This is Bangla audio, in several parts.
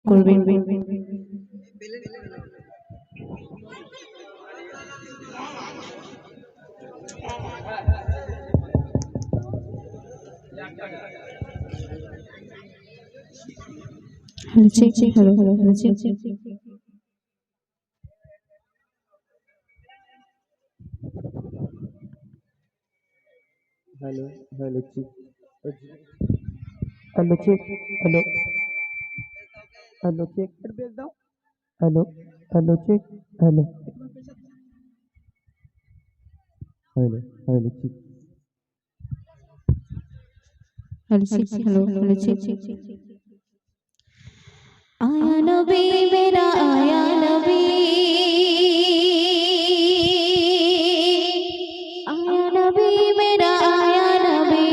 করবেন। Hello check check, hello hello hello check check. Hello hello check hello check hello hello check भेज दो hello hello check hello hello hello check hello check check, hello hello check check. आया नबी मेरा आया नबी, आया नबी मेरा आया नबी,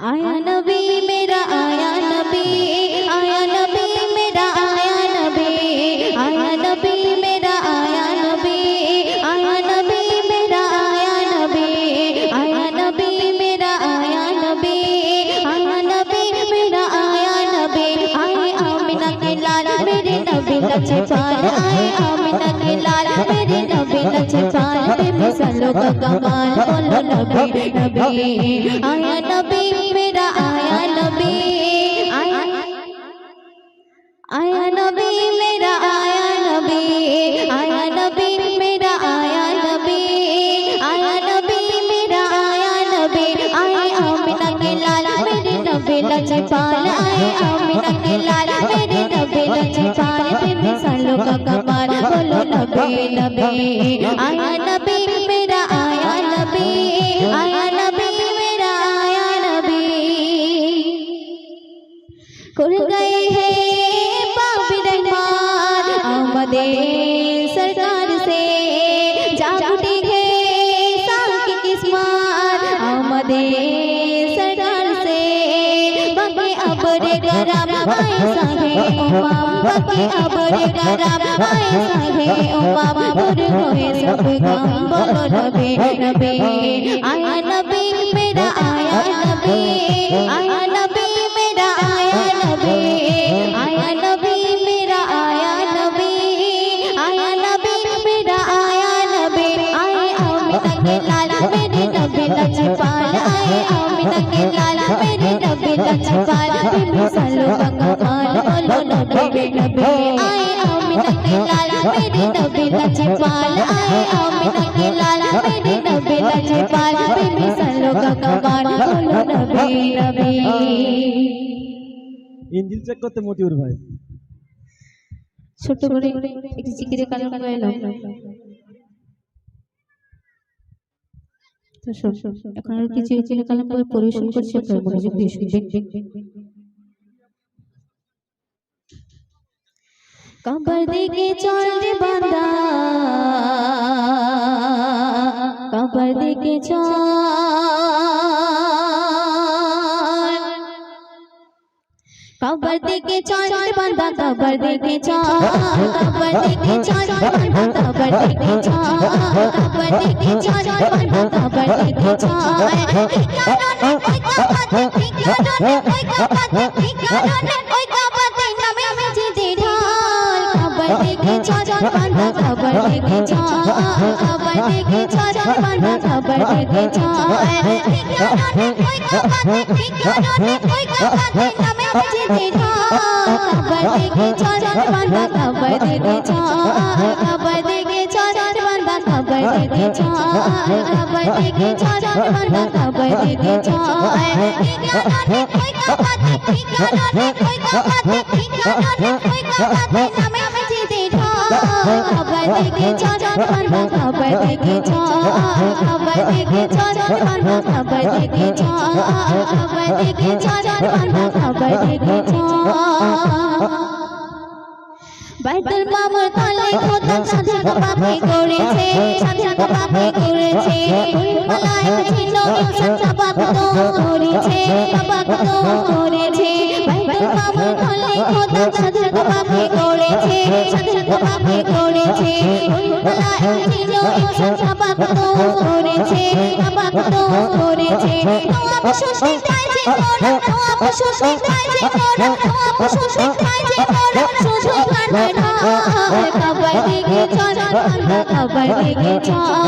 आया नबी मेरा आया नबी, आया नबी मेरा आया नबी, आया नबी मेरा आया नबी, आया नबी मेरा आया नबी, आया नबी मेरा आया नबी, आया नबी मेरा आया नबी। आए आमिना के लाल मेरे नबी लजपाल, आए आमिना के लाल मेरे नबी लजपाल, बेमिसालों का कमाल बोलो नबी नबी। आया नबी मेरा आया नबी, आया नबी मेरा आया नबी, आया नबी मेरा आया नबी, आया नबी मेरा आया नबी। आए आमिना के लाल मेरे नबी लजपाल, आए आमिना के लाल मेरे नबी लजपाल, बेमिसालों का कमाल बोलो नबी नबी। आया नबी मेरा आया नबी, आया नबी मेरा आया नबी। खुल गए हैं बाबी रहमान आमदे सरकार से, जाग उठी है साकी किस्मत आमदे सरकार से। बगे अबरे गरम आए साहे उमाम, बगे अबरे गरम आए साहे उमाम, दूर होए सब गम बोलो नबी नबी। आया नबी मेरा आया नबी, आया नबी मेरा आया नबी, आया नबी मेरा आया नबी, आया नबी मेरा आया नबी। आए आमिना के लाल मेरे नबी लजपाल, आए आमिना के लाल मेरे नबी लजपाल, बेमिसालों का कमाल बोलो नबी नबी। आए आमिना के लाल मेरे नबी लजपाल, आए आमिना के लाल मेरे नबी लजपाल, बेमिसालों का कमाल बोलो नबी नबी। ইঞ্জিল চেক করতে মতিউর ভাই ছোট করে একটি জিকিরে কালাম গাইলাম। তো শোন, এখন আর কিছু জিকিরে কালাম পরিবেশন করছি, আপনারা মনোযোগ দিয়ে শুনবেন। কবর দিকে চল রে বান্দা, কবর দিকে চল, कबर देके चल बंदा, कबर देके चल, कबर देके चल बंदा, कबर देके चल, कबर देके चल बंदा, कबर देके चल। ठिकाना कोई कबाते नामे में जीते ढाल, कबर देके चल बंदा, कबर देके चल, कबर देके चल बंदा, कबर देके चल। ठिकाना कोई कबाते नामे में जीते ढाल, कबर देके चल बंदा, कबर देके चल, कबर देके चल बंदा, कबर देके चल, कबर देके चल बंदा, कबर देके चल। ठिकाना कोई कबाते, ठिकाना कोई कबाते, ठिकाना कोई कबाते नामे में जीते ढाल, कबर देके चल बंदा, कबर देके चल, कबर देके चल बंदा, कबर देके चल, कबर देके चल बंदा, कबर देके चल। বাইতুল মামুর তলে খোদা সাধা বাপি করেছে, সাধা বাপি করেছে, মালায়েক ছিল সাধা বাপ তো করেছে, বাপ তো করেছে। বাইতুল বাবু বলে খোদা সাধুর বাপে করেছে সাধুর বাপে করেছে খোদা ছিল সাবাক তো করেছে সাবাক তো করেছে নওয়াব শ্বশুর গাইছে মোরা নওয়াব শ্বশুর গাইছে মোরা নওয়াব শ্বশুর গাইছে মোরা শুধু গানে ঢাল কবর দিকে চল বান্দা কবর দিকে চল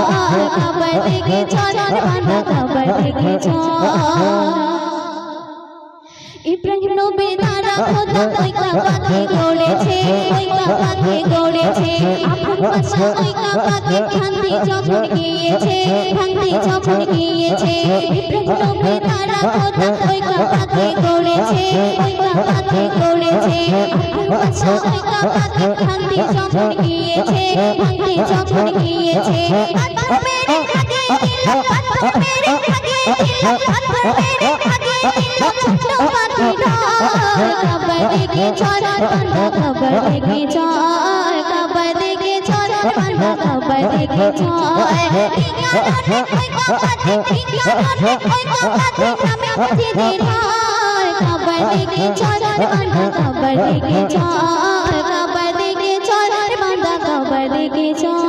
কবর দিকে চল বান্দা কবর দিকে চল ইব্রাহিম নবী দ্বারা খোদা ওই কাবাকে গড়েছে ওই কাবাকে গড়েছে আপন পাশা ওই কাবাকে ভাঙতে যখন গিয়েছে ভাঙতে যখন গিয়েছে ইব্রাহিম নবী দ্বারা খোদা ওই কাবাকে গড়েছে ওই কাবাকে গড়েছে আপন পাশা ওই কাবাকে ভাঙতে যখন গিয়েছে ভাঙতে যখন গিয়েছে পাথর মেরে ভাগে দিল পাথর মেরে ভাগে দিল পাথর মেরে ভাগে দিল ছোট কবর দিকে চল বান্দা কবর দিকে চল কবর দিকে চল বান্দা কবর দিকে চল ঠিকানা ওই কবর ঠিকানা ওই কবর নামে মসজিদে ঢাল কবর দিকে চল বান্দা কবর দিকে চল কবর দিকে চল বান্দা কবর দিকে চল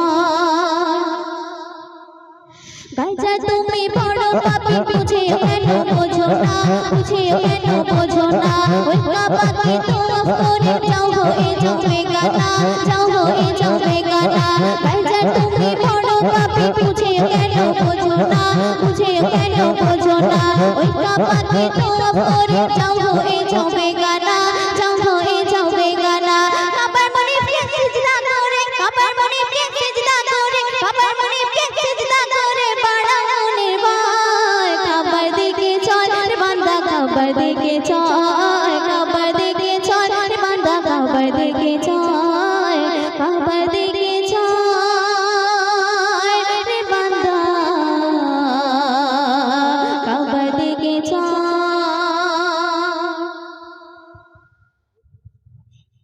গাজা তুমি বড় পাপী বুঝে কেন বোঝো না বুঝে কেন বোঝো না ওই কাবাকে তওয়াফ করে যাও হয়ে যাও বেগানা যাও হয়ে যাও বেগানা গাজা তুমি বড় পাপী বুঝে কেন বোঝো না বুঝে কেন বোঝো না ওই কাবাকে তওয়াফ করে যাও হয়ে যাও বেগানা যাও হয়ে যাও বেগানা কাবার মনিবকে সিজদা করে কাবার মনিবকে সিজদা করে কাবার মনিবকে সিজদা করে কবর দিকে চল কবর দিকে চল বান্দা কবর দিকে চল